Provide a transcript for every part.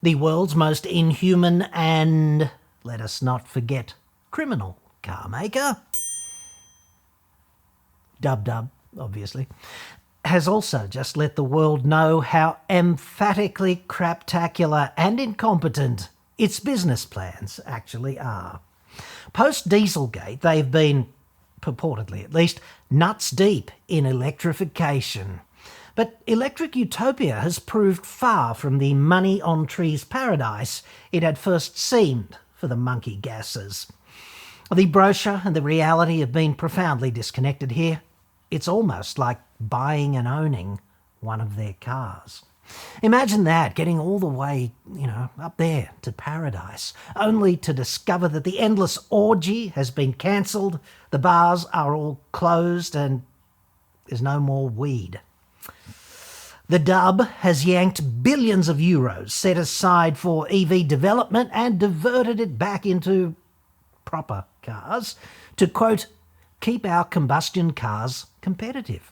The world's most inhuman and, let us not forget, criminal car maker, Dub, obviously, has also just let the world know how emphatically craptacular and incompetent its business plans actually are. Post-Dieselgate, they've been, purportedly at least, nuts deep in electrification. But electric utopia has proved far from the money-on-trees paradise it had first seemed for the monkey gases. The brochure and the reality have been profoundly disconnected here. It's almost like buying and owning one of their cars. Imagine that, getting all the way, up there to paradise, only to discover that the endless orgy has been cancelled, the bars are all closed, and there's no more weed. The Dub has yanked billions of euros set aside for EV development and diverted it back into proper cars to, quote, keep our combustion cars competitive.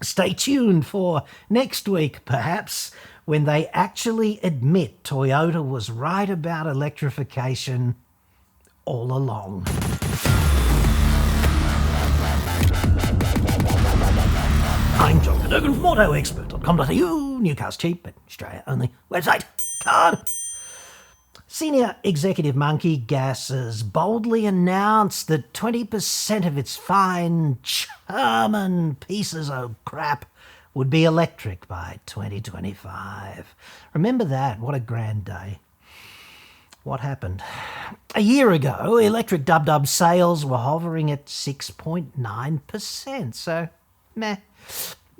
Stay tuned for next week, perhaps, when they actually admit Toyota was right about electrification all along. I'm John Cadogan from AutoExpert.com.au, new cars cheap, but Australia only. Website, card. Senior executive Monkey Gases boldly announced that 20% of its fine, charming pieces of crap would be electric by 2025. Remember that? What a grand day. What happened? A year ago, electric Dub sales were hovering at 6.9%, so meh.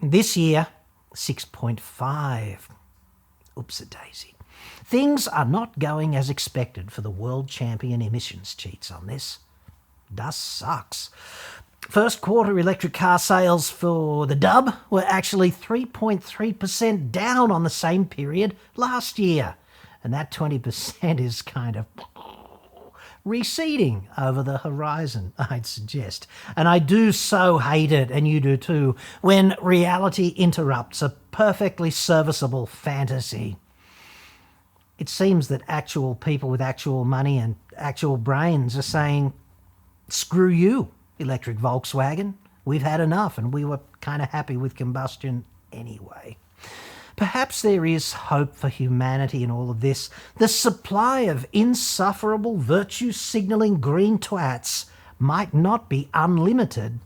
This year, 6.5%. Oops-a-daisy. Things are not going as expected for the world champion emissions cheats on this. Das sucks. First quarter electric car sales for the Dub were actually 3.3% down on the same period last year. And that 20% is kind of receding over the horizon, I'd suggest. And I do so hate it, and you do too, when reality interrupts a perfectly serviceable fantasy. It seems that actual people with actual money and actual brains are saying, screw you, electric Volkswagen. We've had enough, and we were kind of happy with combustion anyway. Perhaps there is hope for humanity in all of this. The supply of insufferable virtue-signalling green twats might not be unlimited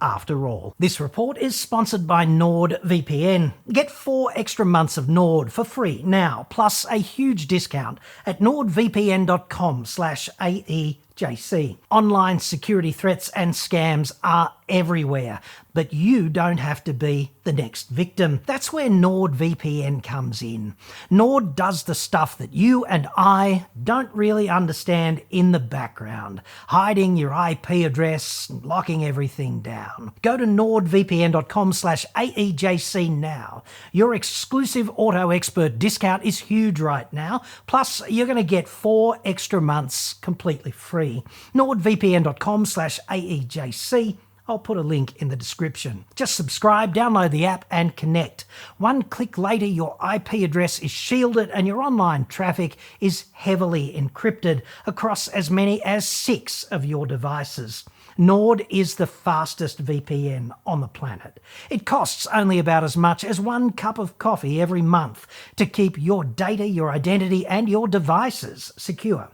after all. This report is sponsored by NordVPN. Get 4 extra months of Nord for free now, plus a huge discount at nordvpn.com/AEJC. Online security threats and scams are everywhere, but you don't have to be the next victim. That's where NordVPN comes in. Nord does the stuff that you and I don't really understand in the background, hiding your IP address, locking everything down. Go to nordvpn.com/AEJC now. Your exclusive Auto Expert discount is huge right now, plus you're going to get 4 extra months completely free. nordvpn.com/AEJC. I'll put a link in the description. Just subscribe, download the app and connect. One click later, your IP address is shielded and your online traffic is heavily encrypted across as many as 6 of your devices. Nord is the fastest VPN on the planet. It costs only about as much as 1 cup of coffee every month to keep your data, your identity and your devices secure.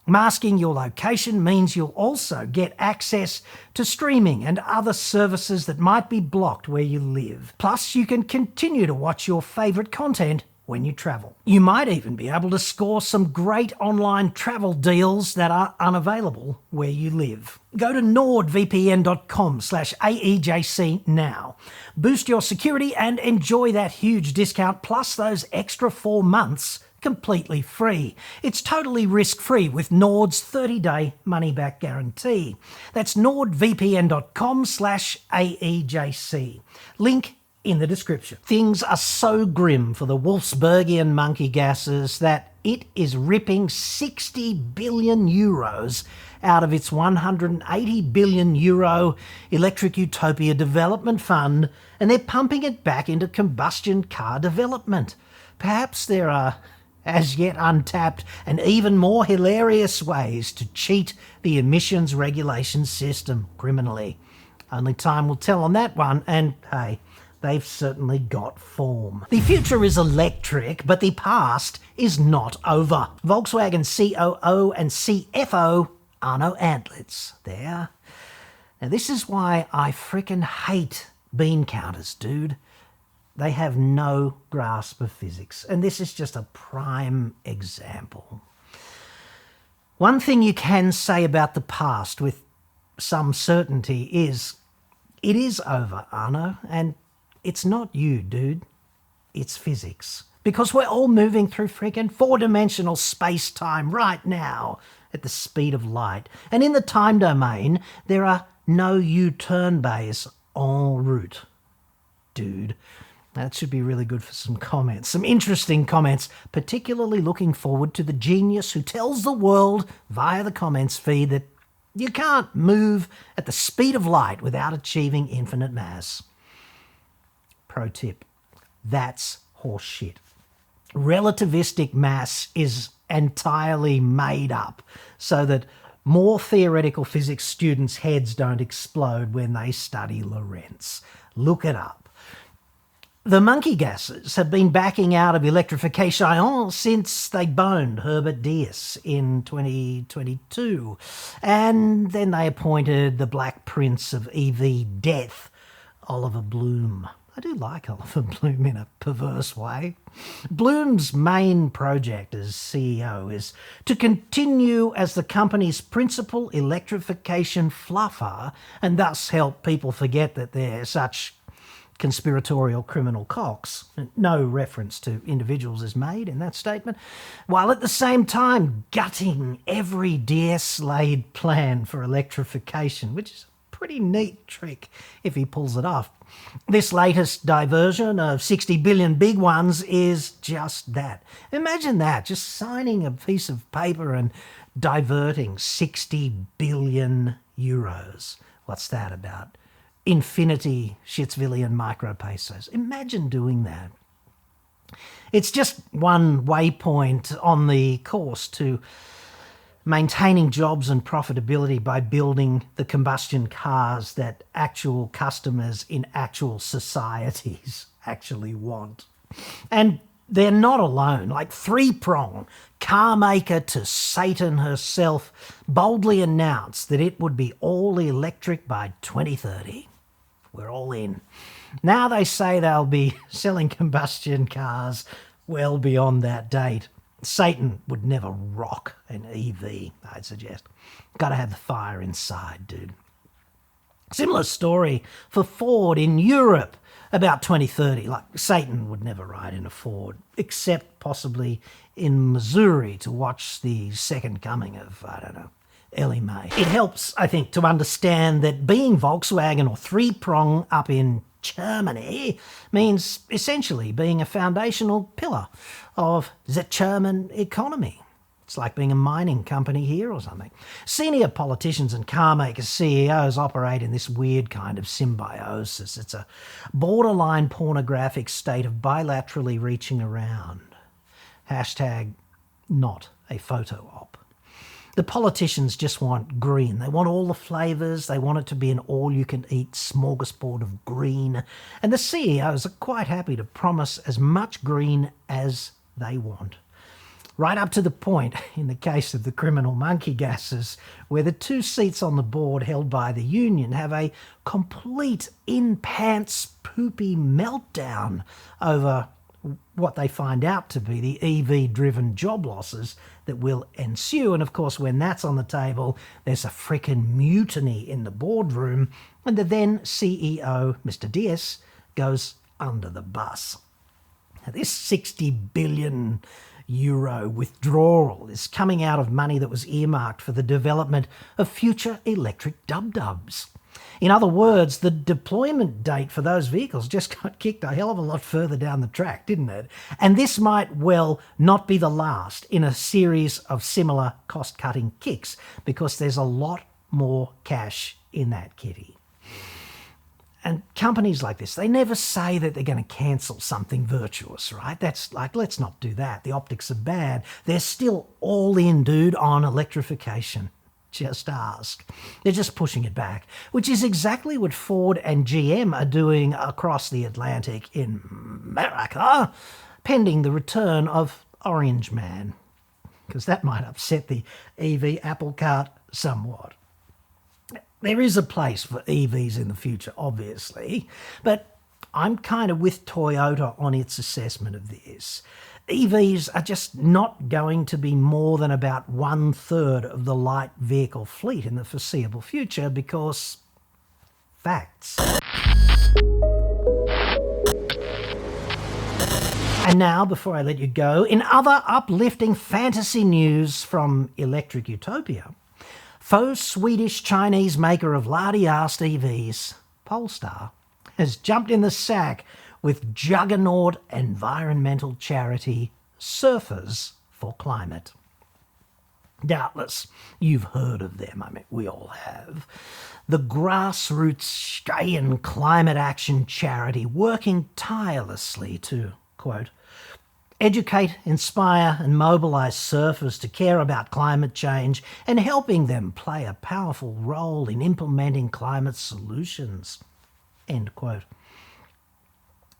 Masking your location means you'll also get access to streaming and other services that might be blocked where you live. Plus, you can continue to watch your favourite content when you travel. You might even be able to score some great online travel deals that are unavailable where you live. Go to nordvpn.com/AEJC now. Boost your security and enjoy that huge discount plus those extra 4 months completely free. It's totally risk-free with Nord's 30-day money-back guarantee. That's nordvpn.com/AEJC. Link in the description. Things are so grim for the Wolfsburgian monkey gases that it is ripping 60 billion euros out of its 180 billion euro Electric Utopia Development Fund, and they're pumping it back into combustion car development. Perhaps there are as yet untapped and even more hilarious ways to cheat the emissions regulation system criminally. Only time will tell on that one, and hey, they've certainly got form. The future is electric, but the past is not over. Volkswagen COO and CFO Arno Antlitz there. Now this is why I frickin' hate bean counters, dude. They have no grasp of physics, and this is just a prime example. One thing you can say about the past with some certainty is it is over, Arno, and it's not you, dude. It's physics. Because we're all moving through freaking four-dimensional space-time right now at the speed of light. And in the time domain, there are no U-turn bays en route, dude. That should be really good for some comments, some interesting comments, particularly looking forward to the genius who tells the world via the comments feed that you can't move at the speed of light without achieving infinite mass. Pro tip, that's horseshit. Relativistic mass is entirely made up so that more theoretical physics students' heads don't explode when they study Lorentz. Look it up. The monkey gases have been backing out of electrification since they boned Herbert Diess in 2022. And then they appointed the Black Prince of EV death, Oliver Bloom. I do like Oliver Bloom in a perverse way. Bloom's main project as CEO is to continue as the company's principal electrification fluffer and thus help people forget that they're such conspiratorial criminal cocks. No reference to individuals is made in that statement, while at the same time gutting every DS-laid plan for electrification, which is a pretty neat trick if he pulls it off. This latest diversion of 60 billion big ones is just that. Imagine that, just signing a piece of paper and diverting 60 billion euros. What's that about? Infinity Schitzvillian micropesos. Imagine doing that. It's just one waypoint on the course to maintaining jobs and profitability by building the combustion cars that actual customers in actual societies actually want. And they're not alone. Like Three-Prong, car maker to Satan herself, boldly announced that it would be all electric by 2030. We're all in. Now they say they'll be selling combustion cars well beyond that date. Satan would never rock an EV, I'd suggest. Got to have the fire inside, dude. Similar story for Ford in Europe about 2030. Like, Satan would never ride in a Ford, except possibly in Missouri to watch the second coming of, I don't know, Ellie Mae. It helps, I think, to understand that being Volkswagen or Three-Prong up in Germany means essentially being a foundational pillar of the German economy. It's like being a mining company here or something. Senior politicians and car makers, CEOs, operate in this weird kind of symbiosis. It's a borderline pornographic state of bilaterally reaching around. Hashtag not a photo op. The politicians just want green. They want all the flavours. They want it to be an all-you-can-eat smorgasbord of green. And the CEOs are quite happy to promise as much green as they want. Right up to the point, in the case of the criminal monkey gases, where the two seats on the board held by the union have a complete in-pants poopy meltdown over what they find out to be the EV-driven job losses that will ensue. And of course, when that's on the table, there's a frickin' mutiny in the boardroom, and the then CEO, Mr. Diess, goes under the bus. Now, this 60 billion euro withdrawal is coming out of money that was earmarked for the development of future electric dub-dubs. In other words, the deployment date for those vehicles just got kicked a hell of a lot further down the track, didn't it? And this might well not be the last in a series of similar cost-cutting kicks, because there's a lot more cash in that kitty. And companies like this, they never say that they're going to cancel something virtuous, right? That's like, let's not do that. The optics are bad. They're still all in, dude, on electrification. Just ask. They're just pushing it back, which is exactly what Ford and GM are doing across the Atlantic in America, pending the return of Orange Man, because that might upset the EV apple cart somewhat. There is a place for EVs in the future, obviously, but I'm kind of with Toyota on its assessment of this. EVs are just not going to be more than about 1/3 of the light vehicle fleet in the foreseeable future because facts. And now, before I let you go, in other uplifting fantasy news from Electric Utopia, faux Swedish-Chinese maker of lardy-arsed EVs, Polestar, has jumped in the sack with juggernaut environmental charity Surfers for Climate. Doubtless, you've heard of them. I mean, we all have. The grassroots Australian climate action charity working tirelessly to, quote, educate, inspire and mobilise surfers to care about climate change and helping them play a powerful role in implementing climate solutions, end quote.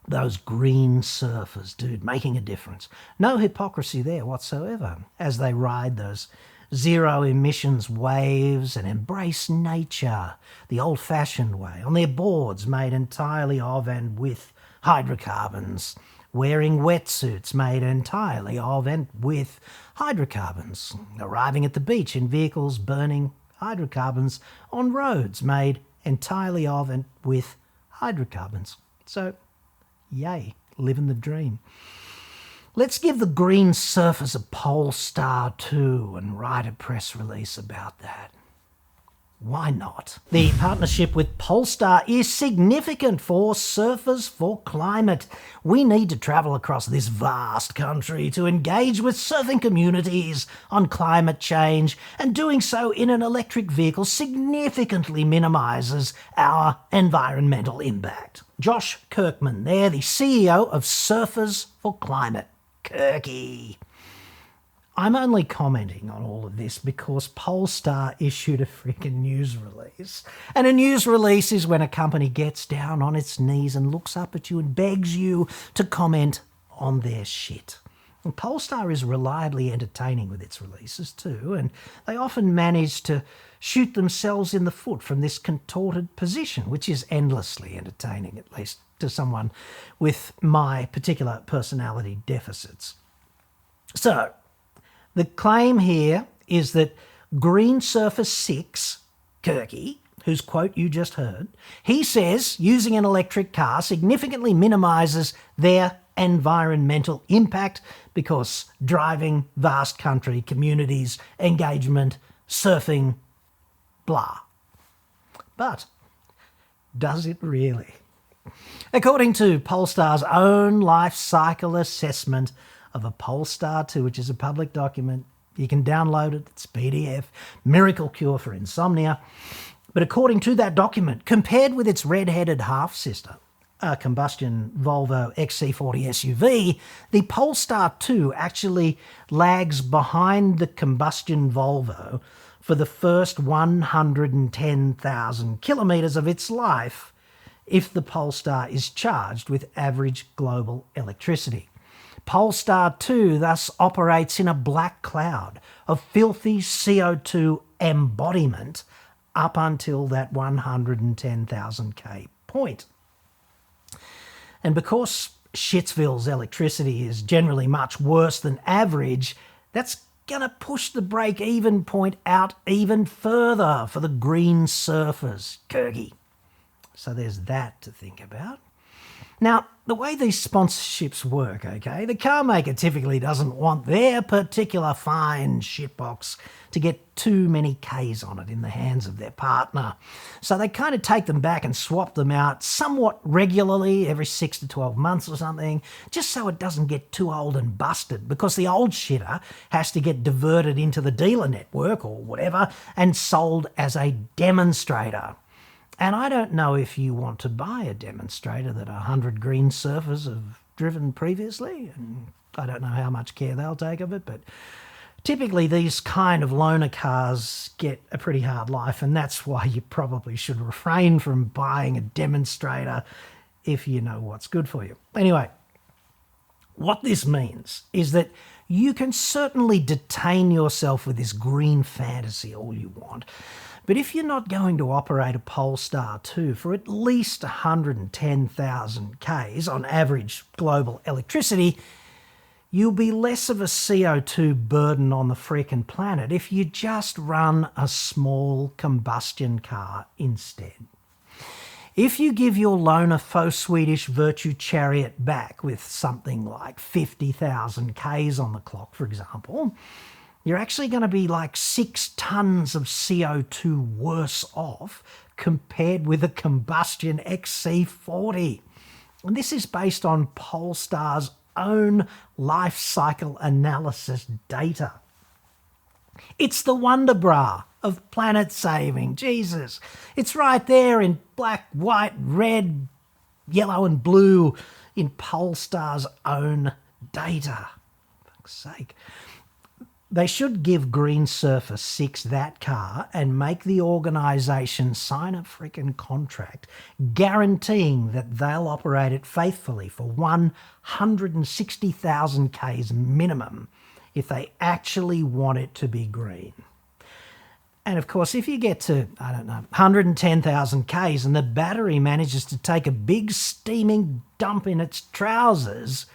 Those green surfers, dude, making a difference. No hypocrisy there whatsoever as they ride those zero emissions waves and embrace nature the old-fashioned way on their boards made entirely of and with hydrocarbons, wearing wetsuits made entirely of and with hydrocarbons, arriving at the beach in vehicles burning hydrocarbons on roads made entirely of and with hydrocarbons. So, yay, living the dream. Let's give the green surfers a Polestar too and write a press release about that. Why not? The partnership with Polestar is significant for Surfers for Climate. We need to travel across this vast country to engage with surfing communities on climate change, and doing so in an electric vehicle significantly minimises our environmental impact. Josh Kirkman there, the CEO of Surfers for Climate. Kirky. I'm only commenting on all of this because Polestar issued a freaking news release. And a news release is when a company gets down on its knees and looks up at you and begs you to comment on their shit. And Polestar is reliably entertaining with its releases too, and they often manage to shoot themselves in the foot from this contorted position, which is endlessly entertaining, at least to someone with my particular personality deficits. So, the claim here is that Green Surfer 6, Kirky, whose quote you just heard, he says using an electric car significantly minimises their environmental impact because driving, vast country, communities, engagement, surfing, blah. But does it really? According to Polestar's own life cycle assessment of a Polestar 2, which is a public document, you can download it, it's PDF, miracle cure for insomnia. But according to that document, compared with its red-headed half-sister, a combustion Volvo XC40 SUV, the Polestar 2 actually lags behind the combustion Volvo for the first 110,000 kilometres of its life if the Polestar is charged with average global electricity. Polestar 2 thus operates in a black cloud of filthy CO2 embodiment up until that 110,000k point. And because Shitsville's electricity is generally much worse than average, that's going to push the break-even point out even further for the green surfers, Kirky. So there's that to think about. Now, the way these sponsorships work, okay, the car maker typically doesn't want their particular fine shitbox to get too many Ks on it in the hands of their partner. So they kind of take them back and swap them out somewhat regularly, every 6 to 12 months or something, just so it doesn't get too old and busted, because the old shitter has to get diverted into the dealer network or whatever and sold as a demonstrator. And I don't know if you want to buy a demonstrator that 100 green surfers have driven previously, and I don't know how much care they'll take of it, but typically these kind of loaner cars get a pretty hard life, and that's why you probably should refrain from buying a demonstrator if you know what's good for you. Anyway, what this means is that you can certainly detain yourself with this green fantasy all you want, but if you're not going to operate a Polestar 2 for at least 110,000 Ks on average global electricity, you'll be less of a CO2 burden on the frickin' planet if you just run a small combustion car instead. If you give your loaner faux Swedish virtue chariot back with something like 50,000 Ks on the clock, for example, you're actually going to be like 6 tons of CO2 worse off compared with a combustion XC40. And this is based on Polestar's own life cycle analysis data. It's the wonder bra of planet saving. Jesus. It's right there in black, white, red, yellow and blue in Polestar's own data. For fuck's sake. They should give Green Surfer 6 that car and make the organisation sign a freaking contract guaranteeing that they'll operate it faithfully for 160,000 Ks minimum if they actually want it to be green. And of course, if you get to, 110,000 Ks and the battery manages to take a big steaming dump in its trousers,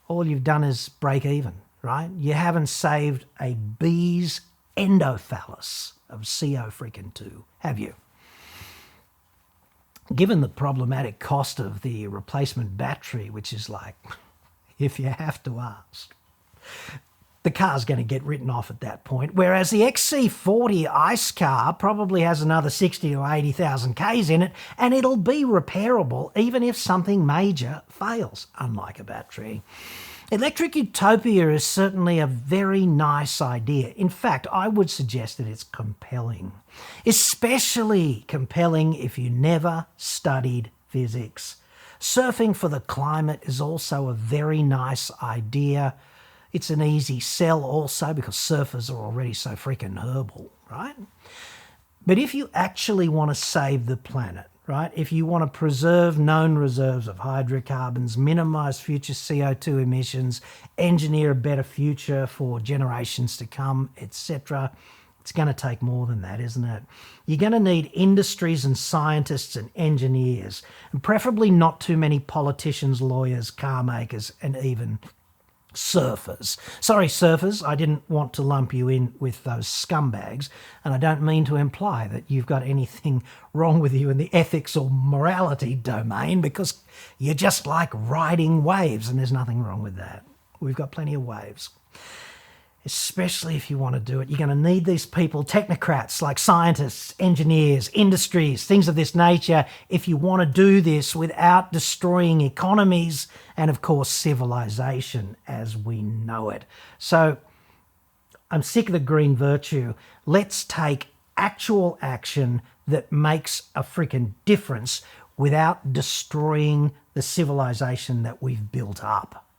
all you've done is break even, right? You haven't saved a bee's endophallus of CO2, have you? Given the problematic cost of the replacement battery, which is like, if you have to ask, the car's going to get written off at that point, whereas the XC40 ICE car probably has another 60 or 80,000 Ks in it, and it'll be repairable even if something major fails, unlike a battery. Electric utopia is certainly a very nice idea. In fact, I would suggest that it's compelling, especially compelling if you never studied physics. Surfing for the climate is also a very nice idea. It's an easy sell also because surfers are already so freaking herbal, right? But if you actually want to save the planet, right, if you want to preserve known reserves of hydrocarbons, minimise future CO2 emissions, engineer a better future for generations to come, etc., it's going to take more than that, isn't it? You're going to need industries and scientists and engineers, and preferably not too many politicians, lawyers, car makers, and even surfers. Sorry, surfers, I didn't want to lump you in with those scumbags, and I don't mean to imply that you've got anything wrong with you in the ethics or morality domain, because you're just like riding waves, and there's nothing wrong with that. We've got plenty of waves. Especially if you want to do it, you're going to need these people, technocrats like scientists, engineers, industries, things of this nature, if you want to do this without destroying economies and, of course, civilization as we know it. So I'm sick of the green virtue. Let's take actual action that makes a freaking difference without destroying the civilization that we've built up.